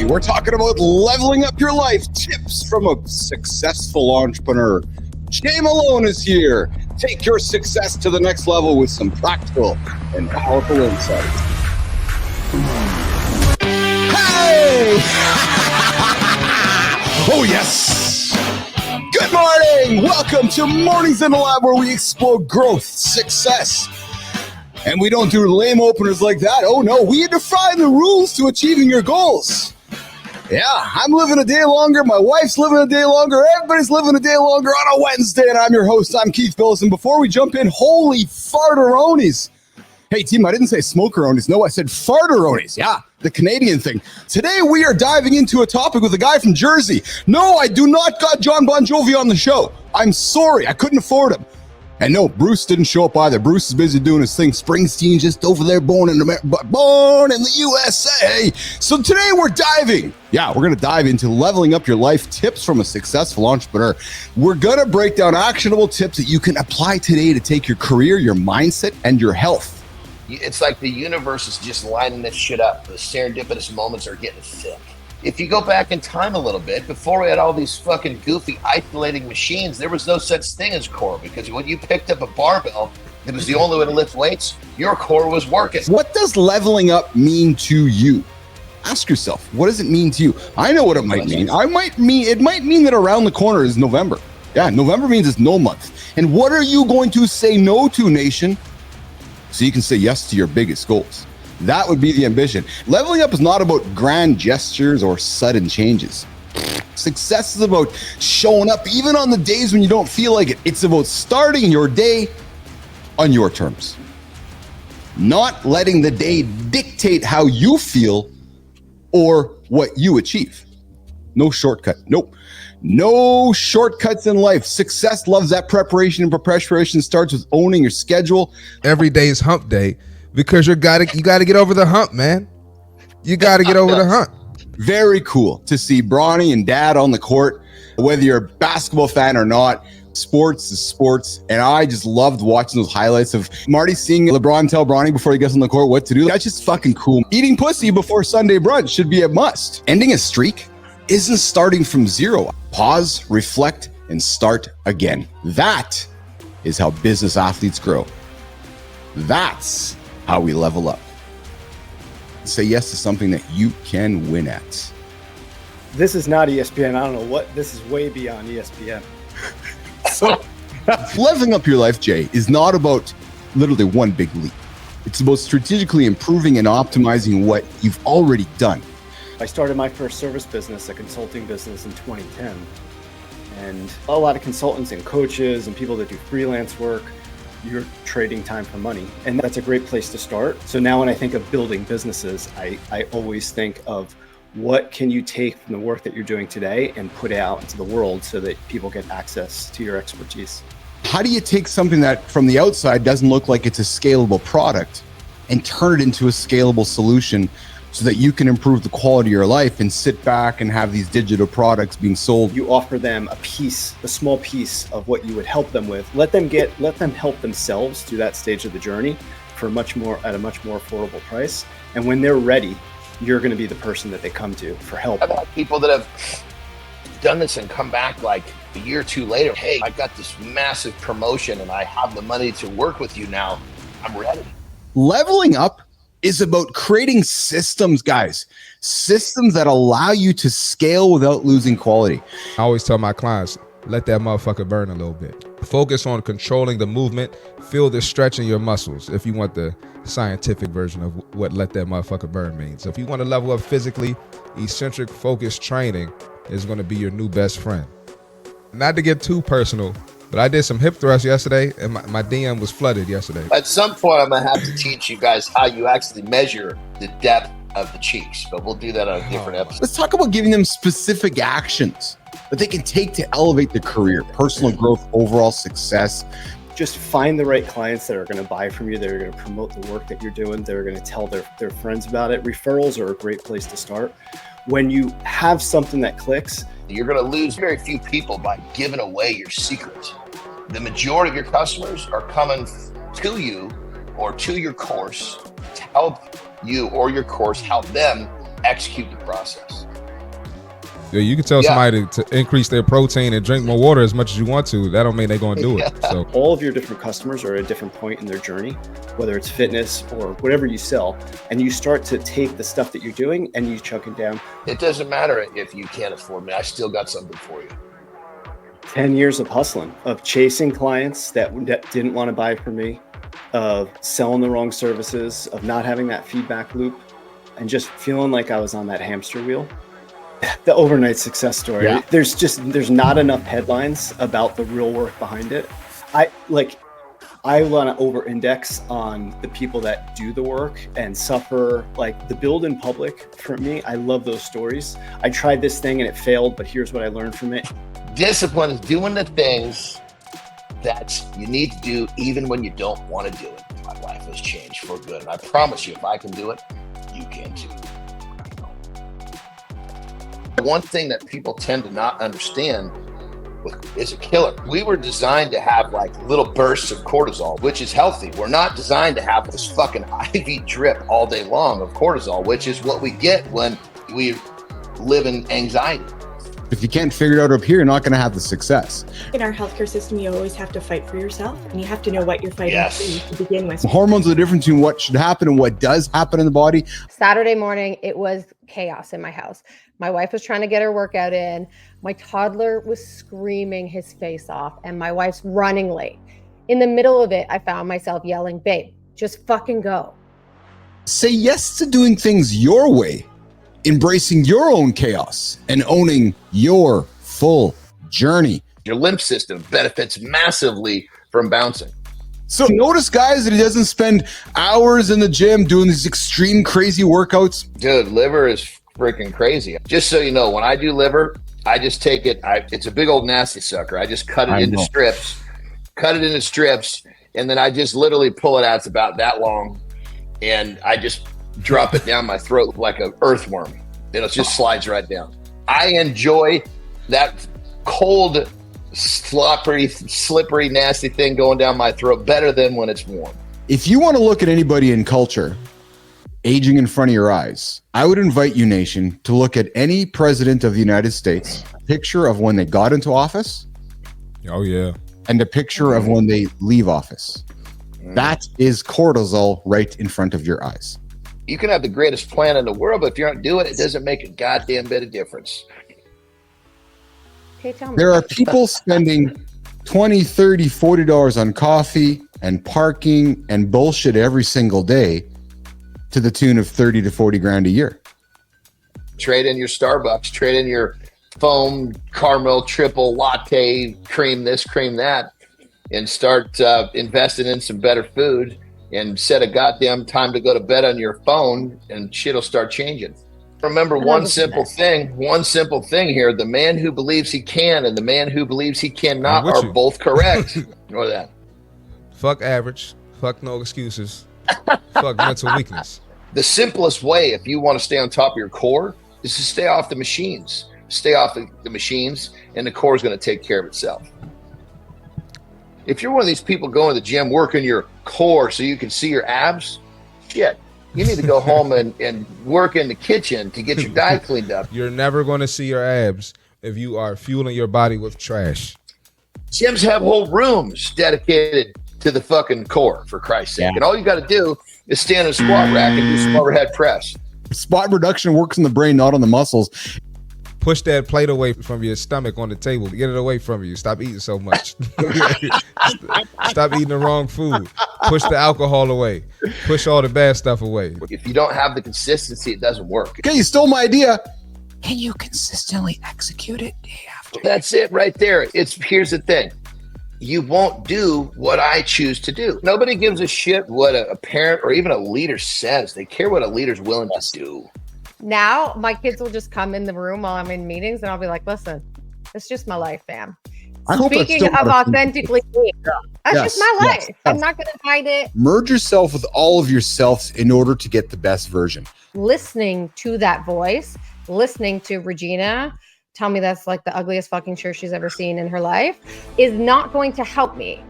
Today, we're talking about leveling up your life, tips from a successful entrepreneur. Jay Melone is here. Take your success to the next level with some practical and powerful insights. Hey! Oh, yes. Good morning. Welcome to Mornings in the Lab, where we explore growth, success, and we don't do lame openers like that. Oh, no, we define the rules to achieving your goals. Yeah, I'm living a day longer. My wife's living a day longer. Everybody's living a day longer on a Wednesday, and I'm your host. I'm Keith Bilous. And before we jump in, holy farteronis. Hey, team, I didn't say smokeronis. No, I said farteronis. Yeah, the Canadian thing. Today, we are diving into a topic with a guy from Jersey. No, I do not got John Bon Jovi on the show. I'm sorry. I couldn't afford him. And no, Bruce didn't show up either. Bruce is busy doing his thing. Springsteen just over there, born in the USA. So today we're going to dive into leveling up your life, tips from a successful entrepreneur. We're going to break down actionable tips that you can apply today to take your career, your mindset, and your health. It's like the universe is just lining this shit up. The serendipitous moments are getting thick. If you go back in time a little bit, before we had all these fucking goofy isolating machines, there was no such thing as core, because when you picked up a barbell, it was the only way to lift weights, your core was working. What does leveling up mean to you? Ask yourself, what does it mean to you? I know what it might mean. It might mean that around the corner is November. Yeah, November means it's no month. And what are you going to say no to, nation, so you can say yes to your biggest goals? That would be the ambition. Leveling up is not about grand gestures or sudden changes. Success is about showing up even on the days when you don't feel like it. It's about starting your day on your terms. Not letting the day dictate how you feel or what you achieve. No shortcut. Nope. No shortcuts in life. Success loves that preparation, and preparation starts with owning your schedule. Every day is hump day. Because you gotta get over the hump, man. You gotta get over the hump. Very cool to see Bronny and Dad on the court, whether you're a basketball fan or not. Sports is sports, and I just loved watching those highlights of Marty seeing LeBron tell Bronny before he gets on the court what to do. That's just fucking cool. Eating pussy before Sunday brunch should be a must. Ending a streak isn't starting from zero. Pause, reflect, and start again. That is how business athletes grow. That's how we level up. Say yes to something that you can win at. This is not ESPN. I don't know what, this is way beyond ESPN. So, leveling up your life, Jay, is not about literally one big leap. It's about strategically improving and optimizing what you've already done. I started my first service business, a consulting business, in 2010. And a lot of consultants and coaches and people that do freelance work, you're trading time for money. And that's a great place to start. So now when I think of building businesses, I always think of what can you take from the work that you're doing today and put out into the world so that people get access to your expertise. How do you take something that from the outside doesn't look like it's a scalable product and turn it into a scalable solution so that you can improve the quality of your life and sit back and have these digital products being sold? You offer them a small piece of what you would help them with. Let them help themselves through that stage of the journey at a much more affordable price. And when they're ready, you're going to be the person that they come to for help. I've had people that have done this and come back like a year or two later. Hey, I got this massive promotion and I have the money to work with you now. I'm ready. Leveling up is about creating systems, guys. Systems that allow you to scale without losing quality. I always tell my clients, let that motherfucker burn a little bit. Focus on controlling the movement. Feel the stretch in your muscles if you want the scientific version of what let that motherfucker burn means. So if you want to level up physically, eccentric focused training is going to be your new best friend. Not to get too personal, but I did some hip thrusts yesterday, and my DM was flooded yesterday. At some point, I'm going to have to teach you guys how you actually measure the depth of the cheeks, but we'll do that on a different episode. Let's talk about giving them specific actions that they can take to elevate their career, personal growth, overall success. Just find the right clients that are going to buy from you, that are going to promote the work that you're doing, that are going to tell their friends about it. Referrals are a great place to start. When you have something that clicks, you're going to lose very few people by giving away your secret. The majority of your customers are coming to you or to your course to help you or your course help them execute the process. Yeah, you can tell somebody to increase their protein and drink more water as much as you want to. That don't mean they're going to do it. So all of your different customers are at a different point in their journey, whether it's fitness or whatever you sell, and you start to take the stuff that you're doing and you chuck it down. It doesn't matter if you can't afford me. I still got something for you. 10 years of hustling, of chasing clients that didn't want to buy from me, of selling the wrong services, of not having that feedback loop, and just feeling like I was on that hamster wheel. The overnight success story. Yeah. There's not enough headlines about the real work behind it. I want to over-index on the people that do the work and suffer. Like the build in public, for me, I love those stories. I tried this thing and it failed, but here's what I learned from it. Discipline is doing the things that you need to do even when you don't want to do it. My life has changed for good. And I promise you, if I can do it, you can too. One thing that people tend to not understand is a killer. We were designed to have like little bursts of cortisol, which is healthy. We're not designed to have this fucking IV drip all day long of cortisol, which is what we get when we live in anxiety. If you can't figure it out up here, you're not going to have the success. In our healthcare system, you always have to fight for yourself, and you have to know what you're fighting for to begin with. Hormones are the difference between what should happen and what does happen in the body. Saturday morning, it was chaos in my house. My wife was trying to get her workout in. My toddler was screaming his face off, and my wife's running late. In the middle of it, I found myself yelling, babe, just fucking go. Say yes to doing things your way, embracing your own chaos, and owning your full journey. Your lymph system benefits massively from bouncing. So notice, guys, that he doesn't spend hours in the gym doing these extreme, crazy workouts. Dude, liver is freaking crazy. Just so you know, when I do liver, I just take it. It's a big old nasty sucker. I just cut it into strips, and then I just literally pull it out. It's about that long, and I just drop it down my throat like an earthworm. It just slides right down. I enjoy that cold, slippery, nasty thing going down my throat better than when it's warm. If you want to look at anybody in culture aging in front of your eyes, I would invite you, nation, to look at any president of the United States, a picture of when they got into office. Oh, yeah. And a picture of when they leave office. That is cortisol right in front of your eyes. You can have the greatest plan in the world, but if you don't do it, it doesn't make a goddamn bit of difference. Okay, tell me. There are people spending $20, $30, $40 on coffee and parking and bullshit every single day to the tune of 30 to 40 grand a year. Trade in your Starbucks, trade in your foam, caramel, triple, latte, cream this, cream that, and start investing in some better food and set a goddamn time to go to bed on your phone, and shit'll start changing. Remember one simple thing here: the man who believes he can and the man who believes he cannot are both correct. Know that. Fuck average. Fuck no excuses. Fuck mental weakness. The simplest way, if you want to stay on top of your core, is to stay off the machines. Stay off the machines, and the core is going to take care of itself. If you're one of these people going to the gym, working your core so you can see your abs, shit, you need to go home and work in the kitchen to get your diet cleaned up. You're never going to see your abs if you are fueling your body with trash. Gyms have whole rooms dedicated to the fucking core, for Christ's sake. And all you got to do is stand in a squat rack and do some overhead press. Spot reduction works in the brain, not on the muscles. Push that plate away from your stomach on the table. Get it away from you. Stop eating so much. Stop eating the wrong food. Push the alcohol away. Push all the bad stuff away. If you don't have the consistency, it doesn't work. Okay, you stole my idea. Can you consistently execute it day after day? That's it right there. Here's the thing. You won't do what I choose to do. Nobody gives a shit what a parent or even a leader says. They care what a leader's willing to do. Now my kids will just come in the room while I'm in meetings, and I'll be like, listen, it's just my life, fam. Speaking of authentically, that's just my life. Yes. I'm not going to hide it. Merge yourself with all of yourselves in order to get the best version. Listening to that voice, listening to Regina tell me that's like the ugliest fucking shirt she's ever seen in her life is not going to help me.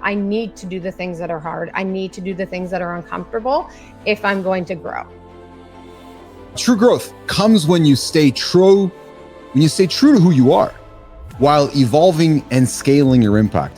I need to do the things that are hard. I need to do the things that are uncomfortable if I'm going to grow. True growth comes when you stay true when you stay true to who you are while evolving and scaling your impact.